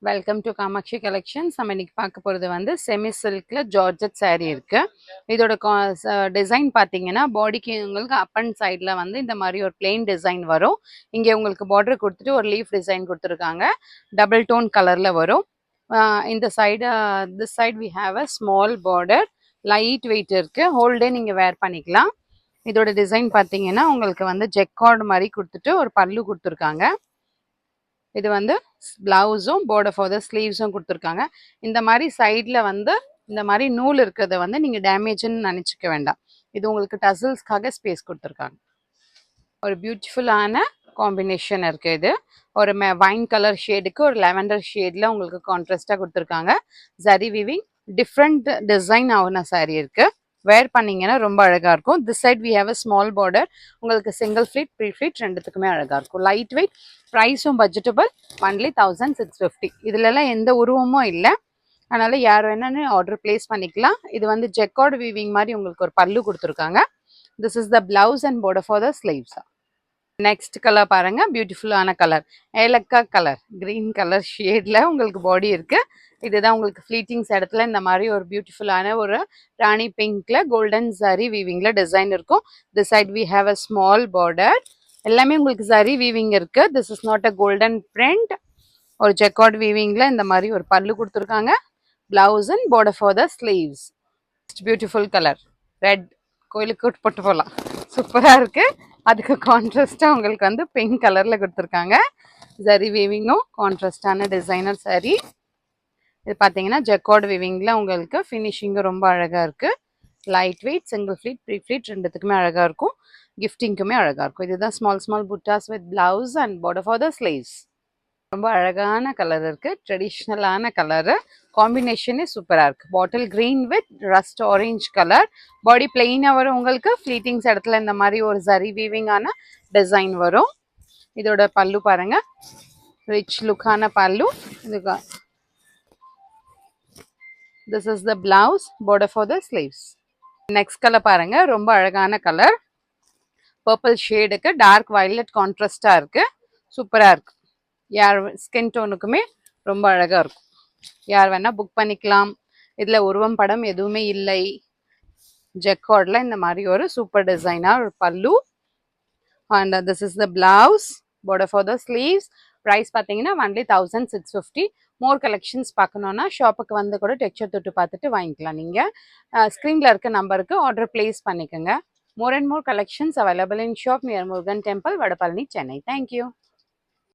Welcome to Kamakshi collections. நம்ம இன்னைக்கு பார்க்க போகிறது வந்து செமி சில்கில் ஜார்ஜெட் saree இருக்கு. இதோட டிசைன் பார்த்தீங்கன்னா பாடிக்கு உங்களுக்கு அப் அண்ட் சைடில் வந்து இந்த மாதிரி ஒரு பிளெயின் டிசைன் வரும். இங்கே உங்களுக்கு பார்டர் கொடுத்துட்டு ஒரு லீஃப் டிசைன் கொடுத்துருக்காங்க. டபுள் டோன் கலரில் வரும். இந்த side this side we have a small border. Light weight இருக்கு. ஹோல் டே நீங்கள் வேர் பண்ணிக்கலாம். இதோட டிசைன் பார்த்தீங்கன்னா உங்களுக்கு வந்து ஜெக்கார்டு மாதிரி கொடுத்துட்டு ஒரு பல்லு கொடுத்துருக்காங்க. இது வந்து பிளவுஸும் border for the ஸ்லீவ்ஸும் கொடுத்துருக்காங்க. இந்த மாதிரி சைடில் வந்து இந்த மாதிரி நூல் இருக்கிறத வந்து நீங்கள் டேமேஜ்னு நினச்சிக்க வேண்டாம். இது உங்களுக்கு டசல்ஸ்க்காக ஸ்பேஸ் கொடுத்துருக்காங்க. ஒரு பியூட்டிஃபுல்லான காம்பினேஷன் இருக்குது. இது ஒரு வைன் கலர் ஷேடுக்கு ஒரு லெவெண்டர் ஷேடில் உங்களுக்கு கான்ட்ராஸ்டாக கொடுத்துருக்காங்க. ஜரி வீவிங் டிஃப்ரெண்ட் டிசைன் ஆகுன saree இருக்குது. வேர் பண்ணிங்கன்னா ரொம்ப அழகாக இருக்கும். This side we have a small border. உங்களுக்கு சிங்கிள் ஃப்ளீட் ப்ரீ ஃப்ளீட் ரெண்டுத்துக்குமே அழகாக இருக்கும். லைட் வெயிட், ப்ரைஸும் பட்ஜெட்டபிள். ஒன்லி 1650. இதுலலாம் எந்த உருவமும் இல்லை. அதனால் யார் வேணாலும் ஆர்டர் பிளேஸ் பண்ணிக்கலாம். இது வந்து ஜெக்கார்டு வீவிங் மாதிரி உங்களுக்கு ஒரு பல்லு கொடுத்துருக்காங்க. This is the blouse and border for the sleeves. Next colour பாருங்க, பியூட்டிஃபுல்லான கலர் ஏலக்காய் கலர் கிரீன் கலர் ஷேட்ல உங்களுக்கு பாடி இருக்கு. இதுதான் உங்களுக்கு ஃப்ளீட்டிங்ஸ் இடத்துல இந்த மாதிரி ஒரு பியூட்டிஃபுல்லான ஒரு ராணி பிங்க்ல கோல்டன் சரி வீவிங்ல டிசைன் இருக்கும். This side we have a small border. எல்லாமே உங்களுக்கு சரி வீவிங் இருக்கு. This is not a golden print. ஒரு ஜெக்கார்ட் வீவிங்ல இந்த மாதிரி ஒரு பல்லு கொடுத்துருக்காங்க. Blouse and border for the sleeves. Beautiful colour red. கோயிலுக்கு போட்டு போகலாம். சூப்பராக இருக்கு. அதுக்கு கான்ட்ராஸ்டாக உங்களுக்கு வந்து பிங்க் கலரில் கொடுத்துருக்காங்க. சரி வீவிங்கும் கான்ட்ராஸ்டான டிசைனர் saree. இது பார்த்தீங்கன்னா ஜெக்கார்டு வீவிங்கில் உங்களுக்கு ஃபினிஷிங்கும் ரொம்ப அழகாக இருக்குது. Light weight, single pleat pre pleat ரெண்டுத்துக்குமே அழகாக இருக்கும். கிஃப்டிங்க்குமே அழகாக இருக்கும். இதுதான் small small butas with blouse and border for the sleeves. ரொம்ப அழகான கலர் இருக்குது. ட்ரெடிஷ்னலான கலரு. காம்பினேஷனே சூப்பராக இருக்குது. Bottle green with rust orange colour. Body பிளெயினாக வரும். உங்களுக்கு ஃப்ளீட்டிங்ஸ் இடத்துல இந்த மாதிரி ஒரு சரி வீவிங்கான டிசைன் வரும். இதோட பல்லு பாருங்க, ரிச் லுக்கான பல்லு. இதுக்கு this is the blouse, border for the sleeves. Next colour பாருங்க, ரொம்ப அழகான கலர். பர்பிள் ஷேடுக்கு டார்க் வயலட் கான்ட்ராஸ்டாக இருக்குது. சூப்பராக இருக்குது. யார் ஸ்கின் டோனுக்குமே ரொம்ப அழகாக இருக்கும். யார் வேணால் புக் பண்ணிக்கலாம். இதில் உருவம் படம் எதுவுமே இல்லை. ஜெக்கார்டில் இந்த மாதிரி ஒரு சூப்பர் டிசைனாக ஒரு pallu. And this is the blouse, border for the sleeves. Price பார்த்தீங்கன்னா ஒன்லி 1650. மோர் கலெக்ஷன்ஸ் பார்க்கணுன்னா ஷாப்புக்கு வந்து கூட டெக்ஸ்சர் தொட்டு பார்த்துட்டு வாங்கிக்கலாம். நீங்கள் ஸ்க்ரீனில் இருக்க நம்பருக்கு ஆர்டர் பிளேஸ் பண்ணிக்கோங்க. More and more collections available in shop near Murugan Temple, Vadapalani, Chennai. Thank you.